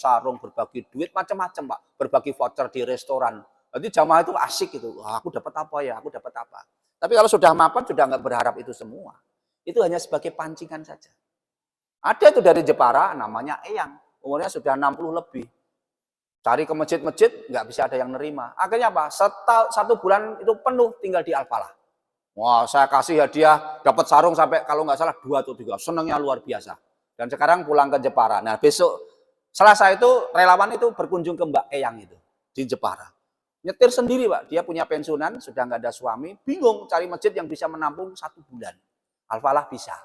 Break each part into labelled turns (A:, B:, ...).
A: sarung, berbagi duit, macam-macam Pak. Berbagi voucher di restoran. Jadi jamaah itu asik gitu. Wah, aku dapat apa ya, aku dapat apa. Tapi kalau sudah mapan, sudah nggak berharap itu semua. Itu hanya sebagai pancingan saja. Ada itu dari Jepara, namanya Eyang. Umurnya sudah 60 lebih. Cari ke masjid-masjid, nggak bisa ada yang nerima. Akhirnya apa? Satu bulan itu penuh tinggal di Al-Falah. Wah, saya kasih hadiah, dapat sarung sampai kalau nggak salah 2 atau 3. Senangnya luar biasa. Dan sekarang pulang ke Jepara. Nah, besok Selasa itu relawan itu berkunjung ke Mbak Eyang itu di Jepara. Nyetir sendiri Pak, dia punya pensiunan, sudah nggak ada suami, bingung cari masjid yang bisa menampung 1 bulan. Al-Falah bisa.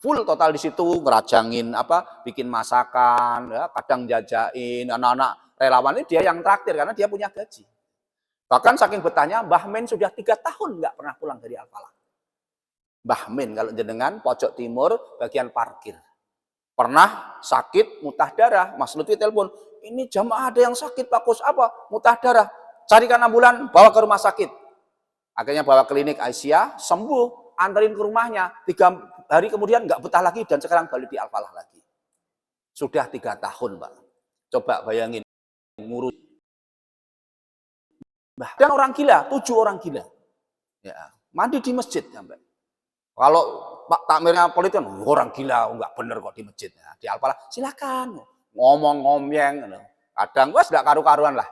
A: Full total di situ, ngerajangin apa, bikin masakan, ya, kadang jajain, anak-anak relawan ini dia yang traktir karena dia punya gaji. Bahkan saking betahnya, Mbah Men sudah 3 tahun nggak pernah pulang dari Al-Falah. Mbah Men kalau jenengan pojok timur bagian parkir. Pernah sakit muntah darah, Mas Lutfi telepon, ini jamaah ada yang sakit Pak Kus, apa? Muntah darah. Carikan ambulan, bawa ke rumah sakit. Akhirnya bawa klinik Aisyah, sembuh, anterin ke rumahnya. 3 hari kemudian nggak betah lagi dan sekarang balik di Al-Falah lagi. Sudah 3 tahun, Pak. Coba bayangin, ngurus. Dan orang gila, 7 orang gila. Ya, mandi di masjid sampai. Kalau Pak takmirnya politik, orang gila, nggak bener kok di masjid. Nah, di Al-Falah, silakan ngomong-ngomyeng. Kadang gue sudah karu-karuan lah.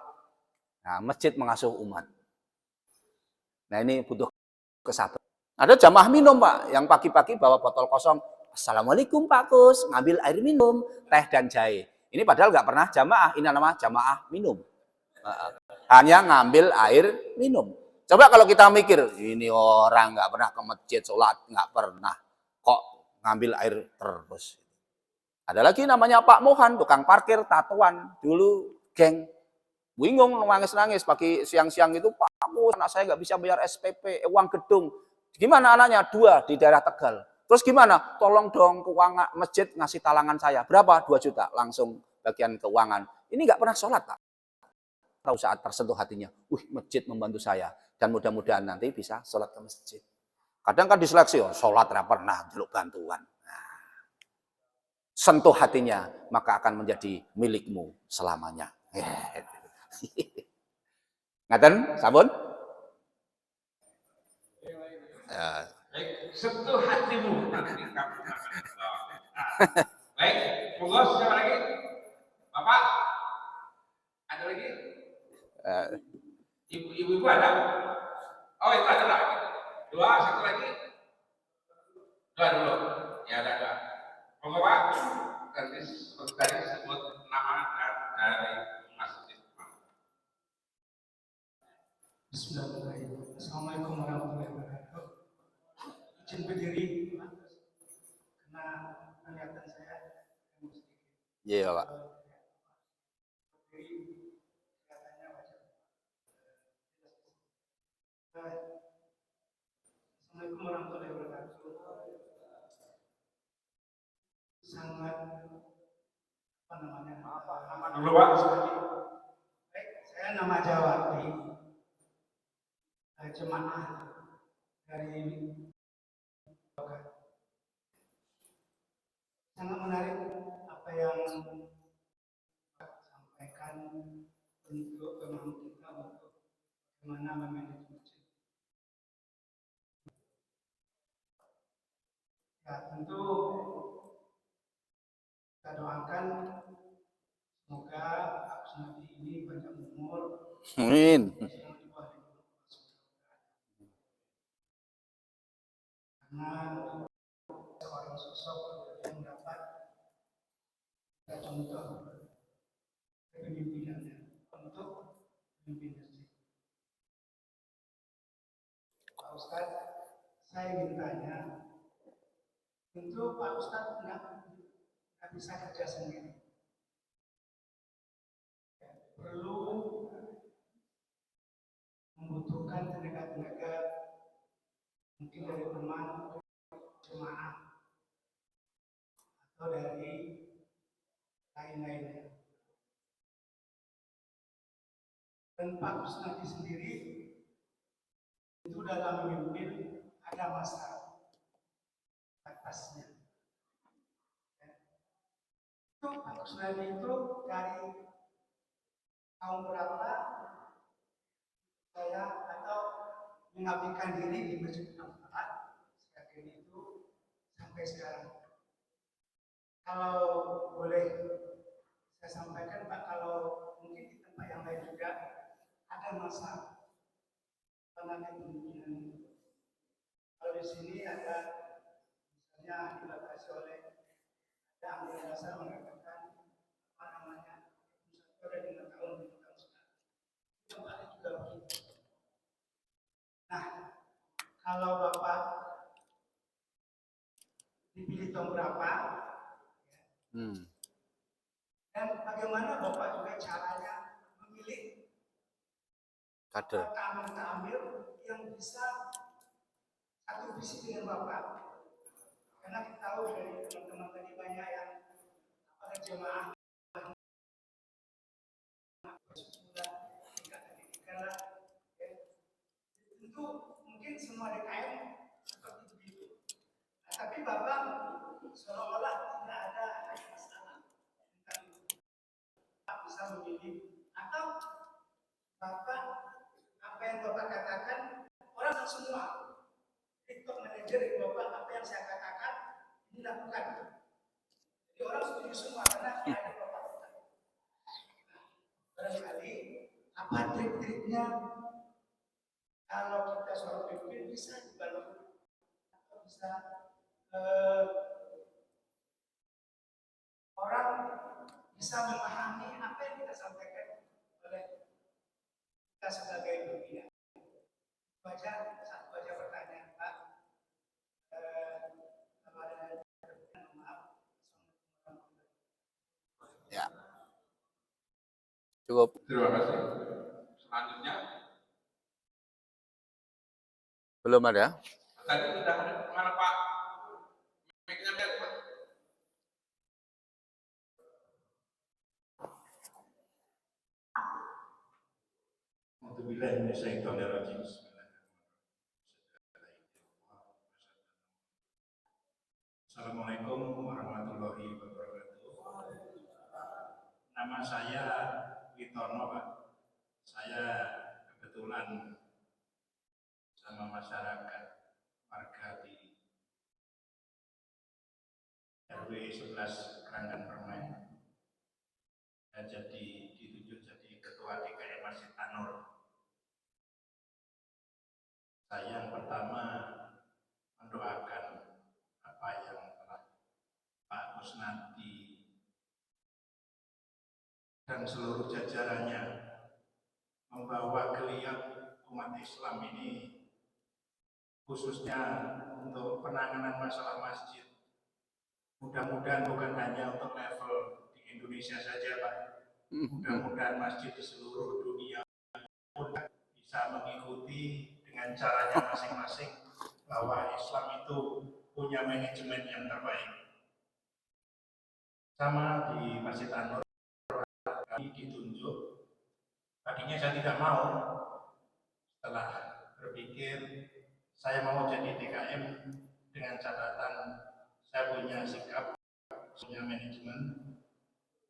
A: Nah, masjid mengasuh umat. Nah, ini butuh kesabaran. Ada jamaah minum Pak, yang pagi-pagi bawa botol kosong. Assalamualaikum Pak Kus, ngambil air minum, teh dan jahe. Ini padahal nggak pernah jamaah, ini nama jamaah minum. Hanya ngambil air minum. Coba kalau kita mikir, ini orang nggak pernah ke masjid, sholat nggak pernah, kok ngambil air terus. Ada lagi namanya Pak Mohan, tukang parkir, tatoan, dulu geng. Bingung, nangis-nangis, pagi siang-siang itu, Pak, anak saya nggak bisa bayar SPP, uang gedung. Gimana anaknya? 2 di daerah Tegal. Terus gimana? Tolong dong keuangan masjid ngasih talangan saya. Berapa? 2 juta. Langsung bagian keuangan. Ini nggak pernah sholat, Pak. Tahu saat tersentuh hatinya, masjid membantu saya. Dan mudah-mudahan nanti bisa sholat ke masjid. Kadang kan diseleksi, sholat nggak pernah, jeluk bantuan. Nah, sentuh hatinya, maka akan menjadi milikmu selamanya. Ngaten, sabun?
B: Sentuh hatimu. Baik, monggo siapa lagi? Bapak? Ada lagi? Ibu-ibu ada? Oh, itu ada lagi. 2, 1 lagi. 2 dulu. Ya, ada 2. Monggo Pak. Nanti seperti tadi sebut nama dari masjid.
C: Bismillahirrahmanirrahim. Assalamualaikum warahmatullahi wabarakatuh. Izin berdiri karena kelihatan saya
A: Iya Pak.
C: kelihatannya wajah. Assalamualaikum warahmatullahi wabarakatuh. Sangat apa namanya?
B: Nama dulu Pak.
C: Baik, saya nama Jawati. Jemaah dari sangat menarik apa yang sampaikan untuk pemahaman kita untuk bagaimana memanage masjid. Ya, tentu kita doakan semoga Agus Nabi ini banyak umur.
A: Amin.
C: Karena seorang sosok yang dapat contoh kepemimpinannya untuk memimpin masjid. Pak Ustadz, saya ingin tanya, tentu Pak Ustadz nggak bisa kerja sendiri. Perlu membutuhkan tenaga-tenaga mungkin dari teman jemaah atau dari lain-lainnya. Dan Pak Kusnadi sendiri itu dalam memimpin ada masa batasnya. Itu Pak Kusnadi itu dari tahun berapa saya atau mengabdikan diri di Masjid Al-Fatah sebagai itu sampai sekarang. Kalau boleh saya sampaikan Pak, kalau mungkin di tempat yang lain juga ada masa penanganan kemungkinan itu. Kalau di sini ada misalnya dibatasi oleh ada anggaran dasar mengatakan apa namanya 1 ada 5 tahun 5 tahun sekali. Tempatnya juga begitu. Nah, kalau Bapak dipilih tahun berapa, dan bagaimana Bapak juga caranya memilih
A: kader.
C: tamu-tamu yang bisa satu visi dengan Bapak. Karena kita tahu dari teman-teman tadi banyak yang pada jemaah sudah tingkat pendidikan lah, ya. Tentu mungkin semua DKM seperti begitu. Nah, tapi Bapak seolah-olah tidak ada masalah tentang itu. Bapak bisa memilih atau Bapak apa yang Bapak katakan orang semua TikTok manager di Bapak apa yang saya katakan ini lakukan. Jadi orang setuju semua karena ada Bapak. Barangkali apa trik-triknya kalau kita seorang pemimpin bisa dibangun atau bisa orang bisa memahami apa yang kita sampaikan oleh kita sebagai pimpinan. Satu aja pertanyaan Pak.
A: Ya. Cukup.
B: Terima kasih. Selanjutnya,
A: Belum ada?
B: tadi sudah ada mana Pak? Mic-nya Pak.
D: Assalamualaikum warahmatullahi wabarakatuh. Nama saya Witono, Pak. Saya kebetulan sama masyarakat warga di RW 11 Keranggan Permai. Saya ditunjuk jadi ketua DKM Masjid An-Nur. Saya yang pertama mendoakan apa yang telah Pak Kusnadi dan seluruh jajarannya membawa geliat umat Islam ini, khususnya untuk penanganan masalah masjid. Mudah-mudahan bukan hanya untuk level di Indonesia saja, Pak. Mudah-mudahan masjid di seluruh dunia pun bisa mengikuti dengan caranya masing-masing bahwa Islam itu punya manajemen yang terbaik. Sama di Masjid An-Nur kami ditunjuk. Tadinya saya tidak mau, setelah berpikir saya mau jadi DKM dengan catatan saya punya sikap, punya manajemen,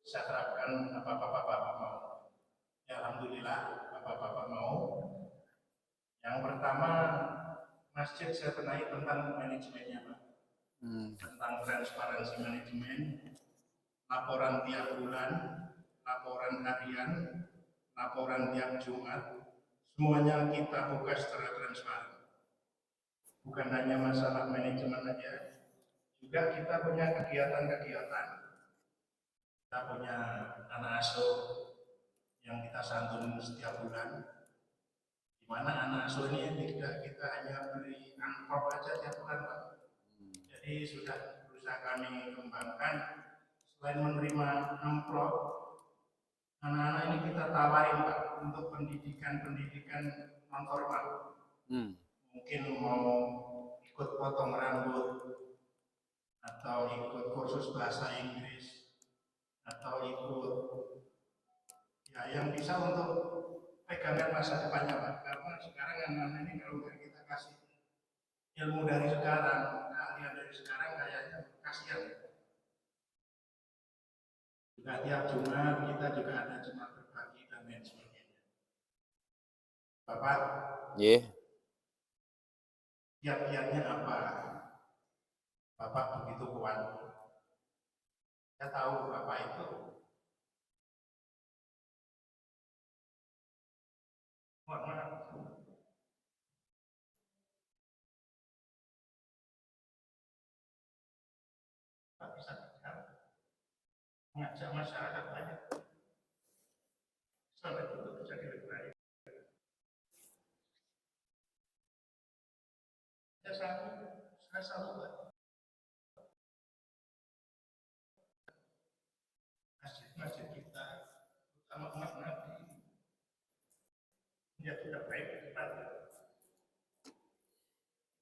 D: saya terapkan apa Bapak mau. Ya Alhamdulillah Bapak mau. Yang pertama, masjid saya benahi tentang manajemennya, Pak. Tentang transparansi manajemen, laporan tiap bulan, laporan harian, laporan tiap Jumat, semuanya kita buka secara transparan. Bukan hanya masalah manajemen saja, juga kita punya kegiatan-kegiatan. Kita punya anak asuh yang kita santun setiap bulan, di mana anak asuh ini tidak kita hanya beri amplop aja tiap bulan, Pak. Jadi sudah berusaha kami kembangkan, selain menerima amplop, anak-anak ini kita tawarin Pak untuk pendidikan non formal. Mungkin mau ikut potong rambut, atau ikut kursus bahasa Inggris, atau ikut ya yang bisa untuk pegangan masa depannya Pak. Karena sekarang anak-anak ini kalau kita kasih ilmu dari sekarang, keahlian dari sekarang, kayaknya kasihan. Nah, tiap Jumat kita juga ada Jumat berbagi dan lain sebagainya. Bapak,
A: Nggih.
D: kiat-kiatnya apa? Bapak begitu kuat. Saya tahu Bapak itu mohon maaf. Pak bisa mengajak masyarakat banyak sampai itu menjadi lebih baik. Saya selalu buat masjid-masjid kita, terutama umat Nabi, dia sudah baik kita.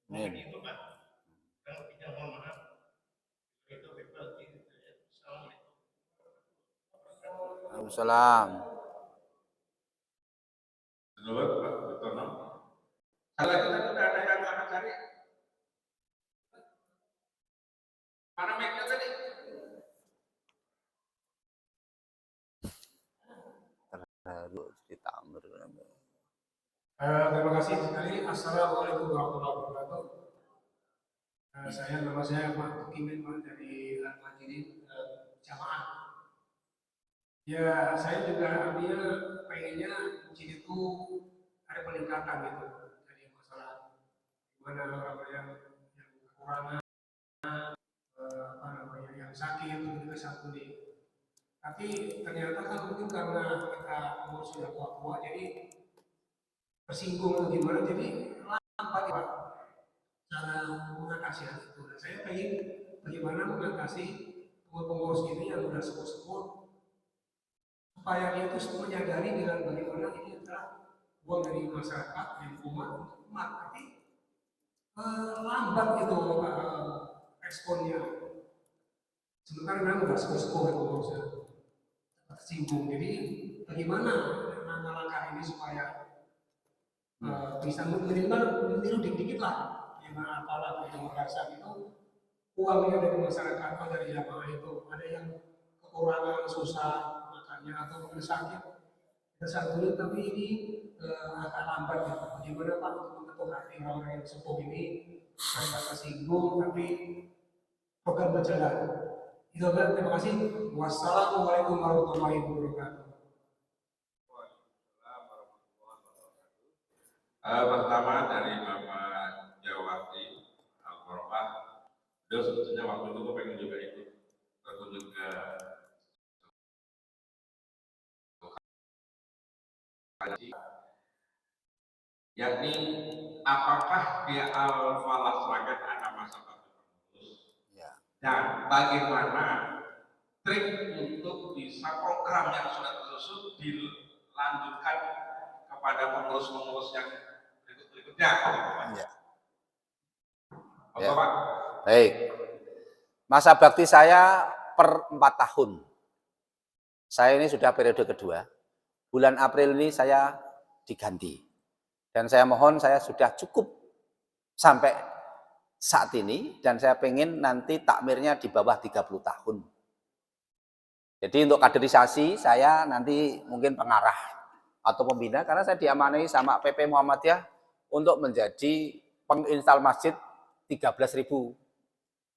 D: Mungkin itu Pak, yang lebihnya mohon maaf. Itu berbagi. Assalamualaikum.
A: Waalaikumsalam.
B: Dulu Pak Betono. Kalau kita sudah ada yang akan cari. Mana mic-nya tadi?
A: Terharu cerita Amr.
E: Terima kasih sekali. Assalamualaikum warahmatullahi wabarakatuh. Nama saya Pak Tukimin Pak dari Al-Majidin Jamaah. Ya, saya juga artinya pengennya masjid itu ada peningkatan gitu dari masalah mana orang yang kekurangan, yang sakit itu juga satu nih. Tapi ternyata kan mungkin karena kita umur sudah tua-tua jadi tersinggung atau gimana, jadi lambat ya Pak cara mengatasi hal itu. Nah, saya pengen bagaimana mengatasi pengurus ini yang sudah sepuh-sepuh supaya dia itu menyadari dengan bagaimana ini adalah uang dari masyarakat yang umat untuk umat, tapi lambat itu eksponnya. Sementara memang sudah sepuh-sepuh ya pengurusnya tersinggung. Jadi bagaimana langkah ini supaya bisa minimal dikit-dikit lah, gimana apalah untuk merasa itu uangnya dari masyarakat atau dari jamaah itu ada yang kekurangan susah makannya atau mungkin sakit kita satu tapi ini agak lambat ya. Bagaimana Pak untuk mengetuk hati orang yang sepuh ini supaya tersinggung tapi program berjalan. Itu kan, terima kasih. Wassalamualaikum warahmatullahi wabarakatuh.
B: Pertama dari Bapak Jawati Al-Qur'an, beliau sebetulnya waktu itu pengen juga ikut berkunjung ke haji, yakni apakah di Al-Falah Sragen ada masa bakti pengurus dan bagaimana trik untuk bisa program yang sudah tersusun dilanjutkan kepada pengurus-pengurus yang berikutnya.
A: Ya.
B: Bapak.
A: Baik. Masa bakti saya per 4 tahun. Saya ini sudah periode kedua. Bulan April ini saya diganti. Dan saya mohon saya sudah cukup sampai saat ini dan saya pengen nanti takmirnya di bawah 30 tahun. Jadi untuk kaderisasi saya nanti mungkin pengarah atau pembina karena saya diamanai sama PP Muhammadiyah untuk menjadi penginstal masjid 13.000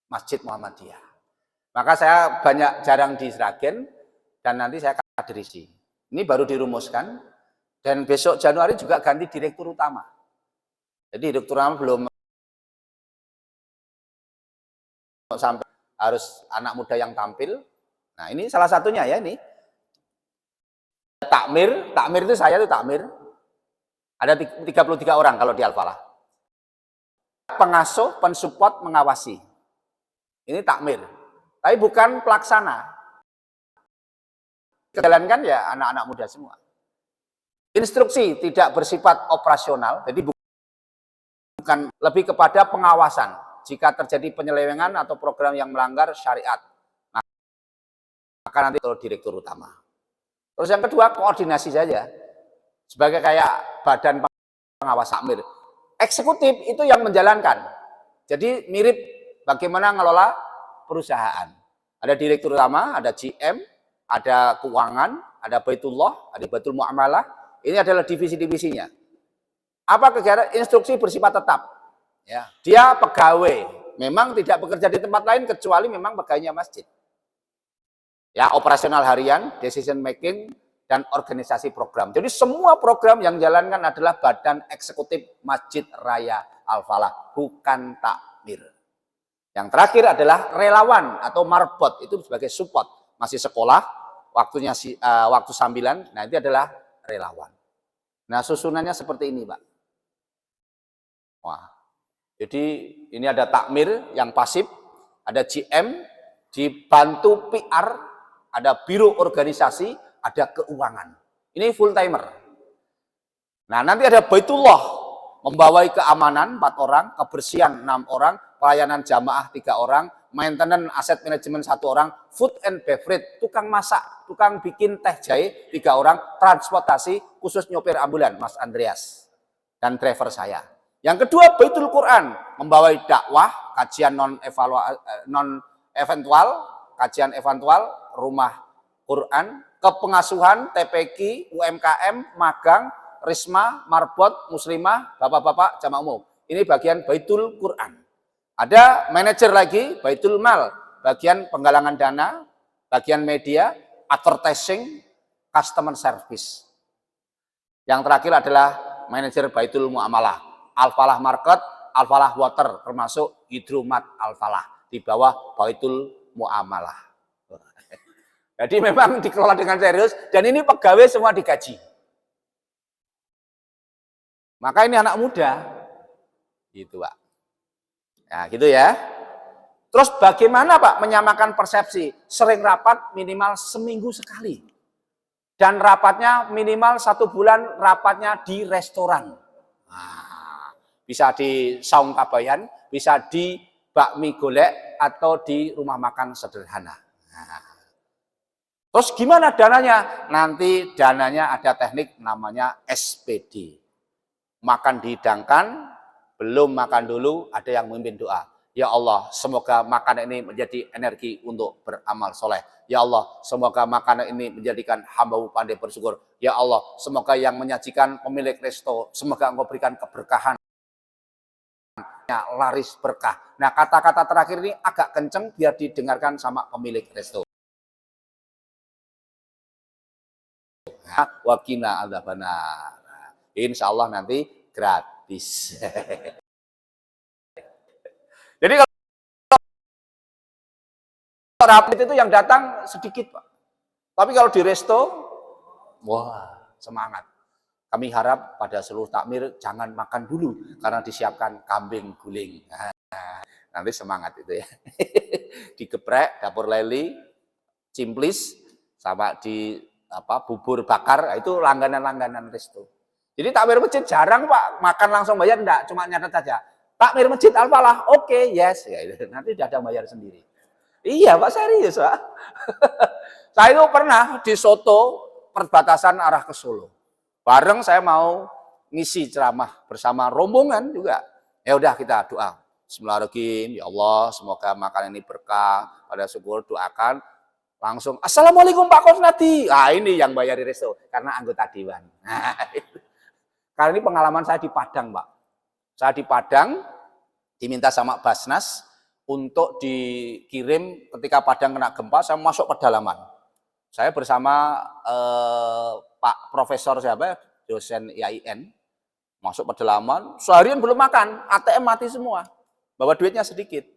A: masjid Muhammadiyah. Maka saya jarang di Sragen dan nanti saya kaderisi. Ini baru dirumuskan dan besok Januari juga ganti direktur utama. Jadi direktur utama belum sampai harus anak muda yang tampil. Nah ini salah satunya ya ini. Takmir itu saya itu takmir. Ada 33 orang kalau di Al-Falah. Pengasuh, pensupport, mengawasi. Ini takmir. Tapi bukan pelaksana. Jalankan ya anak-anak muda semua. Instruksi tidak bersifat operasional, jadi bukan lebih kepada pengawasan. Jika terjadi penyelewengan atau program yang melanggar syariat, maka nanti itu direktur utama. Terus yang kedua koordinasi saja, sebagai kayak badan pengawas takmir. Eksekutif itu yang menjalankan. Jadi mirip bagaimana ngelola perusahaan. Ada direktur utama, ada GM, ada keuangan, ada Baitullah, ada Baitul Muamalah. Ini adalah divisi-divisinya. Apa kegiatan? Instruksi bersifat tetap. Ya, dia pegawai, memang tidak bekerja di tempat lain kecuali memang pegawainya masjid. Ya, operasional harian, decision making, dan organisasi program. Jadi semua program yang jalankan adalah Badan Eksekutif Masjid Raya Al-Falah, bukan takmir. Yang terakhir adalah relawan atau marbot, itu sebagai support. Masih sekolah, waktunya waktu sambilan, nah itu adalah relawan. Nah susunannya seperti ini, Pak. Wah, jadi ini ada takmir yang pasif, ada GM, dibantu PR, ada biro organisasi, ada keuangan. Ini full timer. Nah nanti ada Baitullah, membawai keamanan 4 orang, kebersihan 6 orang, pelayanan jamaah 3 orang, maintenance aset manajemen 1 orang, food and beverage, tukang masak, tukang bikin teh jahe 3 orang, transportasi khusus nyopir ambulan Mas Andreas dan driver saya. Yang kedua Baitul Quran, membawai dakwah, kajian non-eventual, kajian eventual, rumah Quran, kepengasuhan, TPQ, UMKM, magang, Risma, Marbot, Muslimah, Bapak-bapak, jamaah umum. Ini bagian Baitul Quran. Ada manajer lagi, Baitul Mal, bagian penggalangan dana, bagian media, advertising, customer service. Yang terakhir adalah manajer Baitul Muamalah, Al-Falah Market, Al-Falah Water, termasuk Hidromat Al-Falah, di bawah Baitul Muamalah. Jadi memang dikelola dengan serius, dan ini pegawai semua digaji. Maka ini anak muda, gitu Pak. Nah gitu ya. Terus bagaimana Pak menyamakan persepsi? Sering rapat minimal seminggu sekali. Dan rapatnya minimal 1 bulan, rapatnya di restoran. Nah, bisa di Saung Kabayan, bisa di Bakmi Golek, atau di rumah makan sederhana. Nah. Terus gimana dananya? Nanti dananya ada teknik namanya SPD. Makan dihidangkan, belum makan dulu, ada yang memimpin doa. Ya Allah, semoga makanan ini menjadi energi untuk beramal soleh. Ya Allah, semoga makanan ini menjadikan hamba-Mu pandai bersyukur. Ya Allah, semoga yang menyajikan pemilik resto, semoga Engkau berikan keberkahan. Laris berkah. Nah, kata-kata terakhir ini agak kenceng biar didengarkan sama pemilik resto. Wakina adzabannar. Insya Allah nanti gratis. Jadi kalau rapat itu yang datang sedikit Pak. Tapi kalau di resto, wah semangat. Kami harap pada seluruh takmir jangan makan dulu karena disiapkan kambing guling. Nanti semangat itu ya. Digeprek, dapur leli, cimplis, sama di bubur bakar, itu langganan-langganan resto. Jadi takmir masjid jarang Pak, makan langsung bayar enggak, cuma nyatet saja. Takmir masjid Al-Falah, oke, yes, ya, nanti tidak ada bayar sendiri. Iya Pak, serius Pak. Saya itu pernah di Soto, perbatasan arah ke Solo. Bareng saya mau ngisi ceramah bersama rombongan juga. Ya udah kita doa. Bismillahirrahmanirrahim, ya Allah, semoga makan ini berkah, pada syukur doakan. Langsung, Assalamualaikum Pak Kosnadi. Ah ini yang bayar di resto, karena anggota dewan. Nah, karena ini pengalaman saya di Padang, Pak. Saya di Padang, diminta sama Basnas untuk dikirim ketika Padang kena gempa, saya masuk pedalaman. Saya bersama Pak Profesor siapa, dosen IAIN, masuk pedalaman, seharian belum makan, ATM mati semua, bawa duitnya sedikit.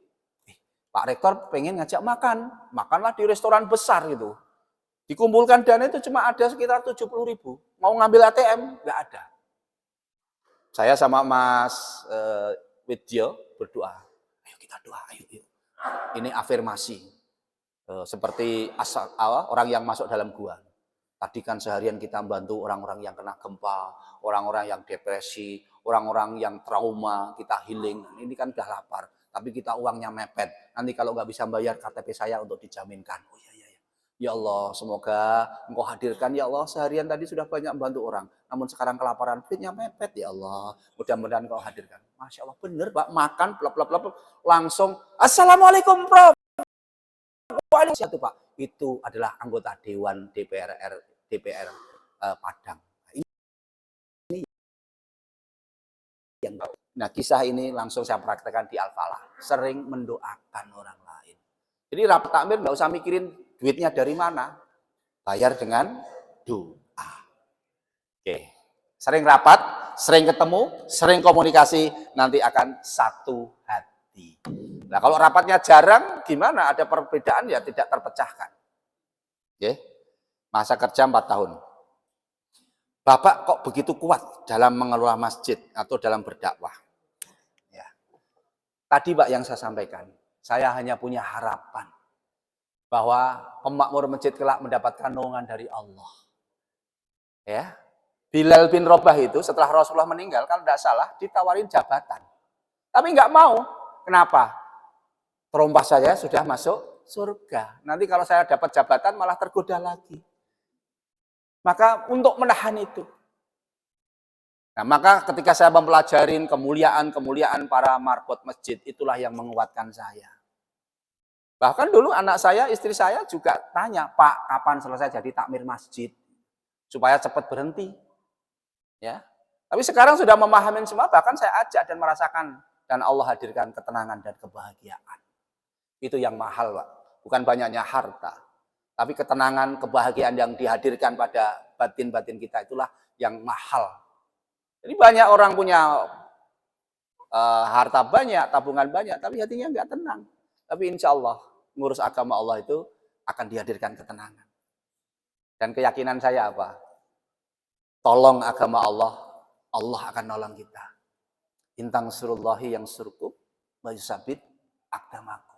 A: Pak Rektor pengen ngajak makan, makanlah di restoran besar gitu. Dikumpulkan dana itu cuma ada sekitar 70.000, mau ngambil ATM, nggak ada. Saya sama Mas Widyo berdoa, ayo kita doa, ayo. Ini afirmasi, seperti orang yang masuk dalam gua. Tadi kan seharian kita membantu orang-orang yang kena gempa, orang-orang yang depresi, orang-orang yang trauma, kita healing. Ini kan udah lapar, tapi kita uangnya mepet. Nanti kalau nggak bisa bayar KTP saya untuk dijaminkan. Oh iya. Ya Allah, semoga Engkau hadirkan ya Allah, seharian tadi sudah banyak membantu orang, namun sekarang kelaparan, duitnya mepet ya Allah, mudah-mudahan Engkau hadirkan. Masya Allah, bener Pak, makan, langsung, Assalamualaikum Prof. paling satu Pak, itu adalah anggota Dewan DPR Padang. Yang tahu. Nah, kisah ini langsung saya praktekkan di Al-Falah. Sering mendoakan orang lain. Jadi rapat takmir nggak usah mikirin duitnya dari mana. Bayar dengan doa. Oke. Sering rapat, sering ketemu, sering komunikasi, nanti akan satu hati. Nah, kalau rapatnya jarang, gimana? Ada perbedaan ya tidak terpecahkan. Oke. Masa kerja 4 tahun. Bapak kok begitu kuat dalam mengelola masjid atau dalam berdakwah? Ya. Tadi Pak yang saya sampaikan, saya hanya punya harapan bahwa pemakmur masjid kelak mendapatkan naungan dari Allah. Ya, Bilal bin Rabah itu setelah Rasulullah meninggal, kalau tidak salah ditawarin jabatan, tapi nggak mau. Kenapa? Terompah saya sudah masuk surga. Nanti kalau saya dapat jabatan malah tergoda lagi. Maka untuk menahan itu. Nah, maka ketika saya mempelajarin kemuliaan para marbot masjid, itulah yang menguatkan saya. Bahkan dulu anak saya, istri saya juga tanya, Pak, kapan selesai jadi takmir masjid? Supaya cepat berhenti. Ya. Tapi sekarang sudah memahami semua, bahkan saya ajak dan merasakan. Dan Allah hadirkan ketenangan dan kebahagiaan. Itu yang mahal, Pak. Bukan banyaknya harta. Tapi ketenangan, kebahagiaan yang dihadirkan pada batin-batin kita itulah yang mahal. Jadi banyak orang punya harta banyak, tabungan banyak, tapi hatinya nggak tenang. Tapi insya Allah, ngurus agama Allah itu akan dihadirkan ketenangan. Dan keyakinan saya apa? Tolong agama Allah, Allah akan nolong kita. Intang surullahi yang surkup, bayusabit akdamakum.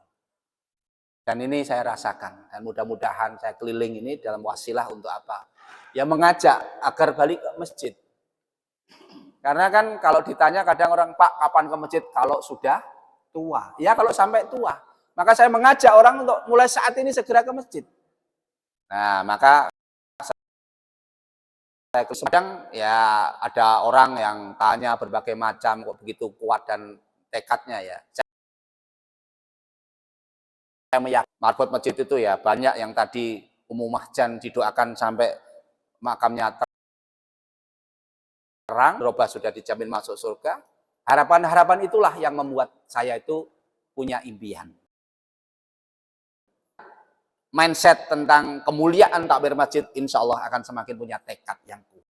A: Dan ini saya rasakan, dan mudah-mudahan saya keliling ini dalam wasilah untuk apa? Ya mengajak agar balik ke masjid. Karena kan kalau ditanya kadang orang, Pak kapan ke masjid? Kalau sudah tua. Ya kalau sampai tua. Maka saya mengajak orang untuk mulai saat ini segera ke masjid. Nah maka saya sedang ya ada orang yang tanya berbagai macam kok begitu kuat dan tekadnya ya. Saya meyakini marbot masjid itu ya banyak yang tadi Ummu Mahjan didoakan sampai makamnya terang, Robah sudah dijamin masuk surga. Harapan-harapan itulah yang membuat saya itu punya impian. Mindset tentang kemuliaan takbir masjid insya Allah akan semakin punya tekad yang kuat.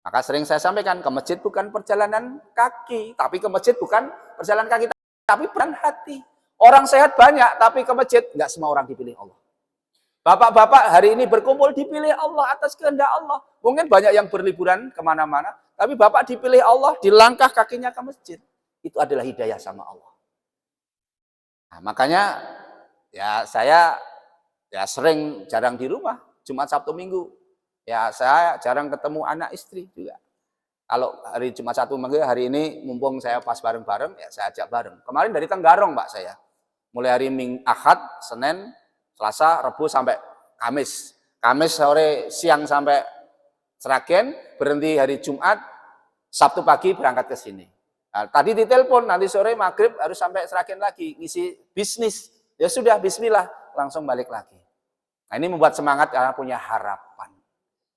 A: Maka sering saya sampaikan, ke masjid bukan perjalanan kaki, tapi ke masjid bukan perjalanan kaki, tapi peran hati. Orang sehat banyak, tapi ke masjid, nggak semua orang dipilih Allah. Bapak-bapak hari ini berkumpul dipilih Allah atas kehendak Allah. Mungkin banyak yang berliburan kemana-mana, tapi bapak dipilih Allah, di langkah kakinya ke masjid. Itu adalah hidayah sama Allah. Nah, makanya ya saya ya sering jarang di rumah, Jumat, Sabtu, Minggu. Ya saya jarang ketemu anak istri juga. Kalau hari Jumat, Sabtu, Minggu, hari ini mumpung saya pas bareng-bareng, ya saya ajak bareng. Kemarin dari Tenggarong, Pak, saya. Mulai hari Ahad, Senin, Selasa, Rabu sampai Kamis. Kamis sore siang sampai Sragen, berhenti hari Jumat, Sabtu pagi berangkat ke sini. Nah, tadi ditelepon, nanti sore maghrib harus sampai Sragen lagi, ngisi bisnis. Ya sudah, bismillah, langsung balik lagi. Nah ini membuat semangat karena punya harapan.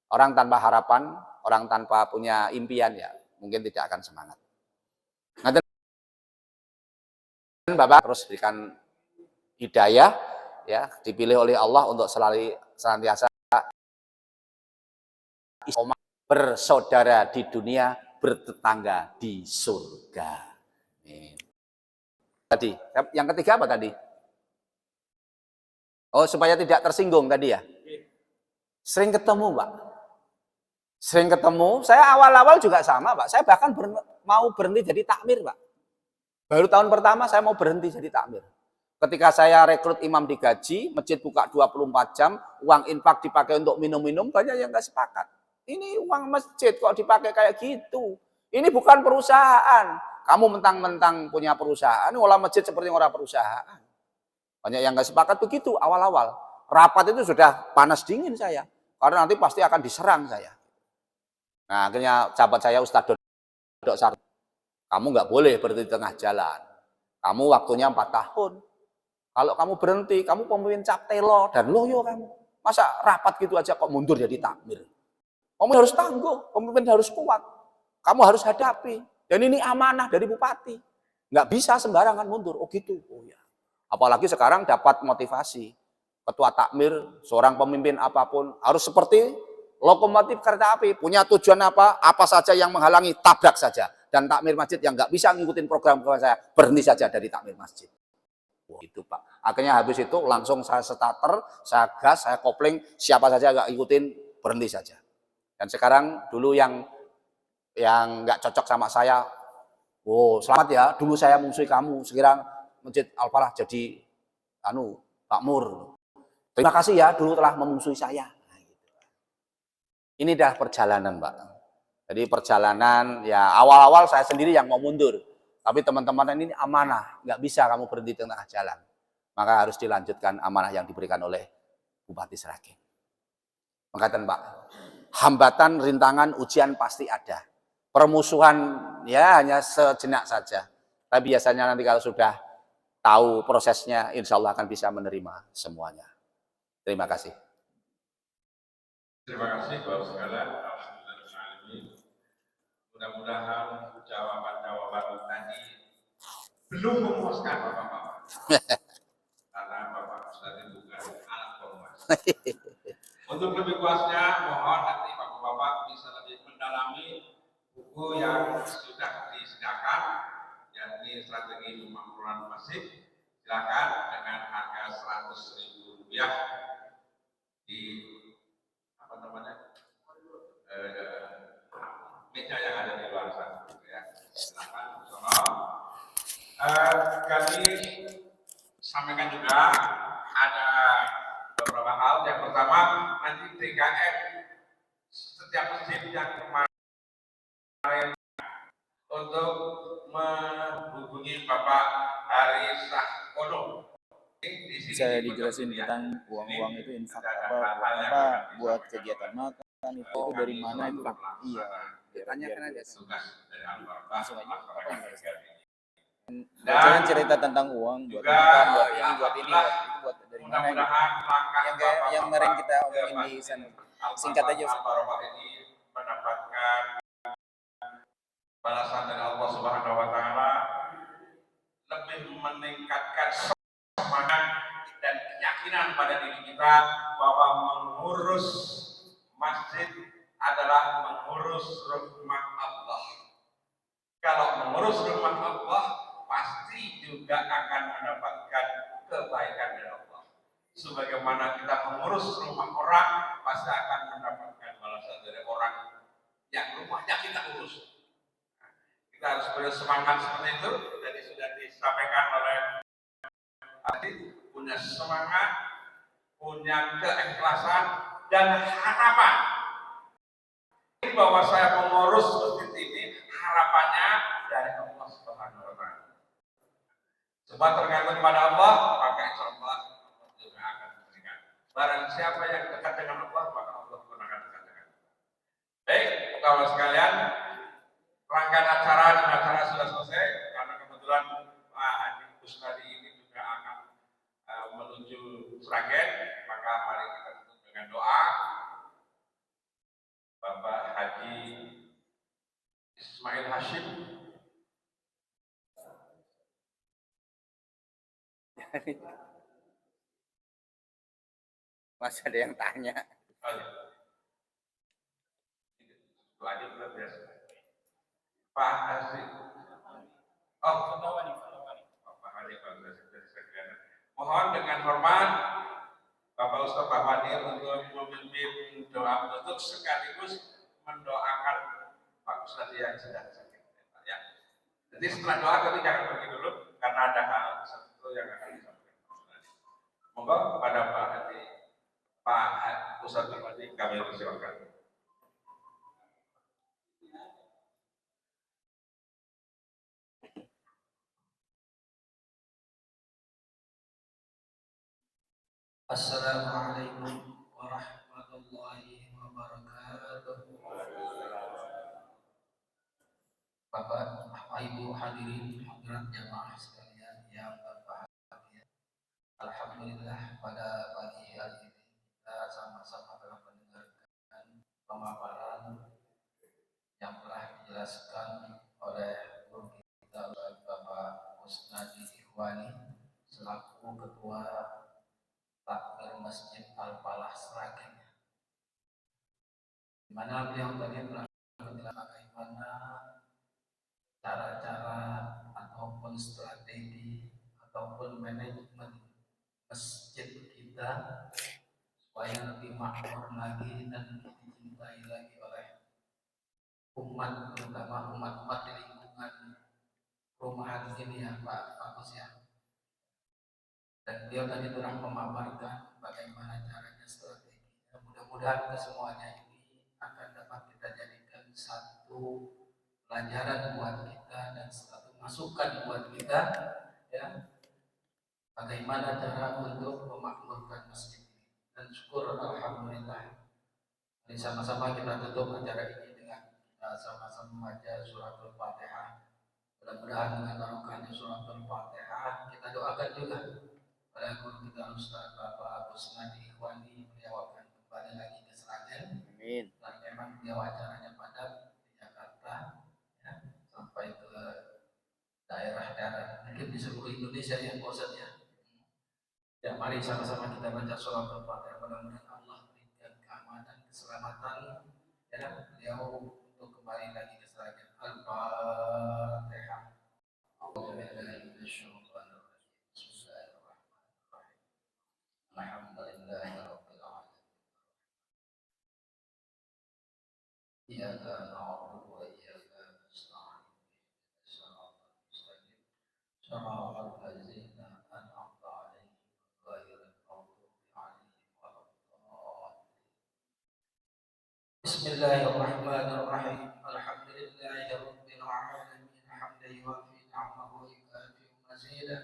A: Orang tanpa harapan, orang tanpa punya impian ya mungkin tidak akan semangat. Nah, dan Bapak terus berikan hidayah, ya dipilih oleh Allah untuk senantiasa bersaudara di dunia, bertetangga di surga. Tadi, yang ketiga apa tadi? Oh, supaya tidak tersinggung tadi ya. Sering ketemu, Pak. Sering ketemu. Saya awal-awal juga sama, Pak. Saya bahkan mau berhenti jadi takmir, Pak. Baru tahun pertama saya mau berhenti jadi takmir. Ketika saya rekrut imam digaji, masjid buka 24 jam, uang infak dipakai untuk minum-minum, banyak yang nggak sepakat. Ini uang masjid kok dipakai kayak gitu. Ini bukan perusahaan. Kamu mentang-mentang punya perusahaan, olah masjid seperti orang perusahaan. Banyak yang nggak sepakat begitu awal-awal. Rapat itu sudah panas dingin saya. Karena nanti pasti akan diserang saya. Nah akhirnya sahabat saya Ustadz Dodok Sarto, kamu nggak boleh berhenti di tengah jalan. Kamu waktunya 4 tahun. Kalau kamu berhenti, kamu pemimpin captelo dan loyo kamu. Masa rapat gitu aja kok mundur jadi takmir. Kamu harus tangguh, pemimpin harus kuat. Kamu harus hadapi. Dan ini amanah dari bupati. Nggak bisa sembarangan mundur. Oh gitu. Oh ya. Apalagi sekarang dapat motivasi. Ketua takmir, seorang pemimpin apapun harus seperti lokomotif kereta api. Punya tujuan apa saja yang menghalangi, tabrak saja. Dan takmir masjid yang nggak bisa ngikutin program saya, berhenti saja dari takmir masjid. Wah, itu Pak. Akhirnya habis itu langsung saya starter, saya gas, saya kopling, siapa saja nggak ikutin, berhenti saja. Dan sekarang dulu yang nggak cocok sama saya, oh selamat ya, dulu saya musuhi kamu, sekarang Masjid Al-Falah jadi makmur. Terima kasih ya dulu telah memusuhi saya. Nah, gitu. Ini adalah perjalanan, Pak. Jadi perjalanan ya awal-awal saya sendiri yang mau mundur, tapi teman-teman ini amanah, nggak bisa kamu berhenti di tengah jalan. Maka harus dilanjutkan amanah yang diberikan oleh Bupati Sragen. Mengatakan Pak, hambatan, rintangan, ujian pasti ada. Permusuhan ya hanya sejenak saja. Tapi biasanya nanti kalau sudah tahu prosesnya, insya Allah akan bisa menerima semuanya. Terima kasih.
B: Terima kasih Bapak sekalian. Alhamdulillah. Mudah-mudahan jawaban-jawaban tadi belum memuaskan Bapak-Bapak. Karena Bapak sudah bukan anak pemuas. Untuk lebih puasnya, mohon nanti Bapak-Bapak bisa lebih mendalami buku yang sudah disediakan, yakni Strategi Pemakmuran Masjid. Silakan dengan harga Rp100.000 di apa namanya meja yang ada di luar sana. Ya. Silakan, kami sampaikan juga ada beberapa hal. Yang pertama, nanti DKM setiap masjid yang kemarin untuk menghubungi Bapak Hari Sahkono.
F: Bisa dijelasin tentang uang-uang itu infak apa buat kegiatan makan itu dari mana itu? Iya,
A: Tanyakan aja.
F: langsung aja. Jangan cerita tentang uang buat makan, buat ini, buat ini, buat itu, buat dari mana gitu. Yang kemarin kita omongin di sana. Singkat aja.
B: Ini mendapatkan balasan dari Allah Subhanahu Wa Taala, lebih meningkatkan semangat dan keyakinan pada diri kita bahwa mengurus masjid adalah mengurus rumah Allah. Kalau mengurus rumah Allah pasti juga akan mendapatkan kebaikan dari Allah. Sebagaimana kita mengurus rumah orang pasti akan mendapatkan balasan dari orang yang rumahnya kita urus. Kita harus bersemangat seperti itu. Tadi sudah disampaikan oleh punya semangat, punya keikhlasan dan harapan bahwa saya mengurus masjid ini, harapannya dari Allah Subhanahu Wa Taala. Sebab tergantung pada Allah, maka insya Allah juga akan memberikan. Barang siapa yang dekat dengan Allah, maka Allah pun akan dekat dengan. Baik, kawan sekalian, rangkaian acara dan acara sudah selesai karena kebetulan Pak Haji Kusnadi ini juga akan menuju Sragen, maka mari kita tutup dengan doa. Bapak Haji Ismail Hashim.
A: Masih ada yang tanya.
B: Itu aja belum biasa. Pak Haji. Oh, Pak Haji mohon dengan hormat Bapak Ustaz Pak Hadir untuk memimpin doa penutup sekaligus mendoakan Pak Ustaz yang sedang sakit. Ya. Jadi setelah doa kami jangan pergi dulu karena ada hal satu yang akan disampaikan. Monggo kepada Pak Haji, Pak Ustaz Pak Haji kami persilakan.
G: Assalamualaikum warahmatullahi wabarakatuh. Bapak, Ibu hadirin, hadirat jamaah sekalian yang berbahagia. Alhamdulillah pada pagi hari ini kita sama-sama telah mendengarkan pemaparan yang telah dijelaskan oleh guru kita Bapak Kusnadi Ikhwani selaku Ketua Takmir Masjid Al-Falah Sragen, di mana beliau tadi telah menjelaskan bagaimana cara-cara ataupun strategi ataupun manajemen masjid kita supaya lebih makmur lagi dan dicintai lagi oleh umat, terutama umat-umat di lingkungan perumahan ini ya Pak Gus ya. Dan beliau tadi telah memaparkan bagaimana caranya, strateginya. Mudah-mudahan kesemuanya ini akan dapat kita jadikan satu pelajaran buat kita dan satu masukan buat kita ya, bagaimana cara untuk memakmurkan masjid ini. Dan syukur alhamdulillah, mari sama-sama kita tutup acara ini dengan kita sama-sama membaca suratul Fatihah. Mudah-mudahan dengan barokahnya suratul Fatihah kita doakan juga pada guru kita Ustaz Bapak Kusnadi Ikhwani, beliau akan kembali lagi ke Sragen.
F: Amin.
G: Dan memang beliau acaranya padat di Jakarta ya, sampai ke daerah-daerah mungkin di seluruh Indonesia ya Ustaz ya. Ya, mari sama-sama kita baca suratul Fatihah. Mudah-mudahan Allah berikan keamanan, keselamatan ya beliau untuk kembali lagi ke Sragen. Al-Fatihah. Iyyaka na'budu wa iyyaka nasta'in. Shiratal mustaqim. Shiratal ladzina an'amta 'alaihim ghairil maghdubi 'alaihim waladdallin. Bismillahirrahmanirrahim. Alhamdulillahirabbil alamin. Hamdan yuwafi ni'amahu wa yukafi mazidah.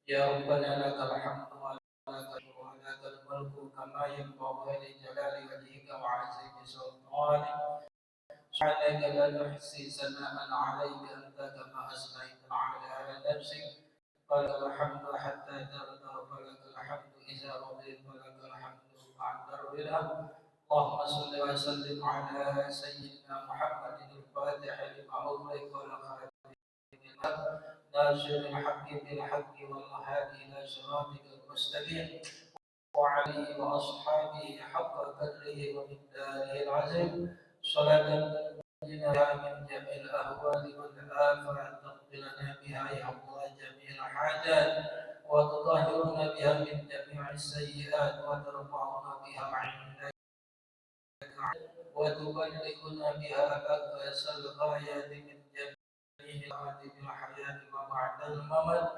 G: Ya Rabbana lakal hamdu wa lakal syukru wa lakal mulku kama yanbaghi li jalali wajhika wa 'azimi sultanik. سبحانك لا نحصي ثناء عليك أنت كما أثنيت على نفسك. فلك الحمد حتى ترضى ولك الحمد إذا رضيت ولك الحمد بعد الرضا. اللهم صل وسلم على سيدنا محمد الفاتح لما أغلق والخاتم لما ناصر الحق بالحق والهادي إلى صراطك المستقيم وعليه وأصحابه حق قدره ومقداره العظيم. صلاة تنجينا من جميع الأهوال والآفات، تقضي لنا بها يا الله جميع الحاجات، وتطهرنا بها من جميع السيئات، وترفعنا بها عندك، وتبلغنا بها أقصى الغايات من جميع مراتب الحياة وبعد الممات.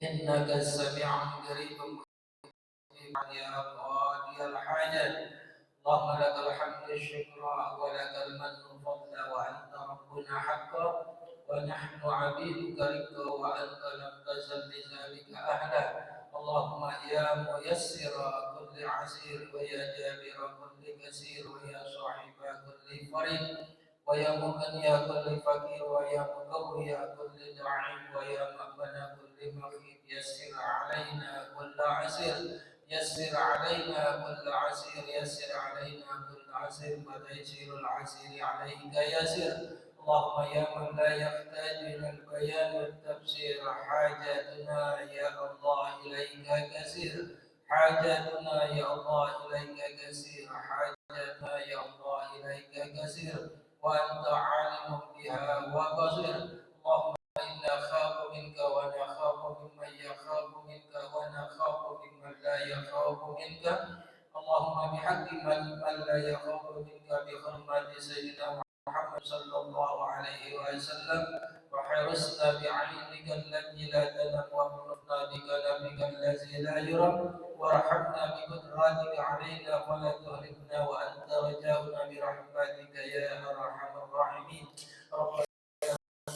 G: إنك السميع قريب يا قاضي الحاجات. اللهم لك الحمد الشكر ولك المن فضلا، وأنت ربنا حقا ونحن عبيدك رقا، وأنت لم تزل لذلك أهلا. اللهم يا ميسر كل عسير، ويا جابر كل كسير، ويا صاحب كل فريد، ويا مغني كل فقير، ويا مقوي كل ضعيف، ويا مأمن كل مخيف، يسر علينا كل عسير، يسر علينا كل عسير، يسر علينا كل عسير، وتيسير العسير عليك يسير. اللهم يا من لا يحتاج إلى البيان والتفسير، حاجاتنا يا الله إليك كثير، حاجاتنا يا الله إليك كثير، حاجاتنا يا الله إليك كثير، وأنت عالم بها وبصير. اللهم إنا نخاف منك ونخاف ممن يخاف منك ونخاف ممن لا يخاف منك. اللهم بحق من لا يخاف منك، بحرمة سيدنا محمد صلى الله عليه وسلم، وحرصنا بعينك التي لا تنام، وارزقنا بكلامك الذي لا يرام، وارحمنا بقدراتك علينا ولا تهلكنا، وأنت رجاؤنا برحمتك يا أرحم الراحمين. ربنا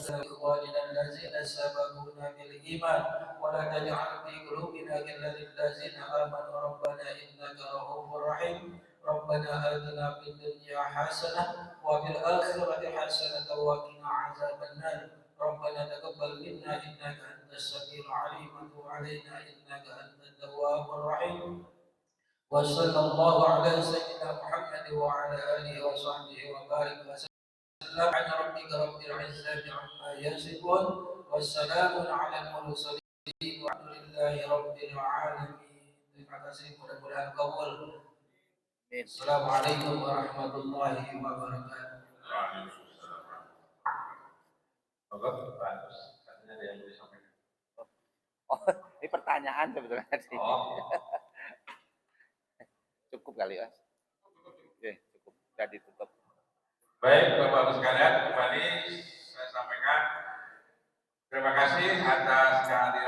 G: إخواننا الذين سبقونا بالإيمان، ولا تجعل في قلوبنا غلا للذين آمنوا ربنا إنك رؤوف رحيم. ربنا آتنا في الدنيا حسنة وفي الآخرة حسنة وقنا عذاب النار. ربنا تقبل منا إنك أنت السميع العليم، وتب علينا إنك أنت التواب الرحيم. وصلى الله على سيدنا محمد وعلى آله وصحبه وبارك وسلم. سبحان ربك رب العزة عما يصفون والسلام على المرسلين والحمد لله رب العالمين. Terima kasih, mudah-mudahan kabul. Assalamualaikum warahmatullahi wabarakatuh.
B: Bagus. Katanya ada yang boleh sampaikan.
A: Oh, ini pertanyaan sebetulnya.
B: Oh.
A: Cukup kali ya. Oke, cukup. Sudah ditutup.
B: Baik, Bapak-Bapak sekalian, kembali saya sampaikan terima kasih atas kehadiran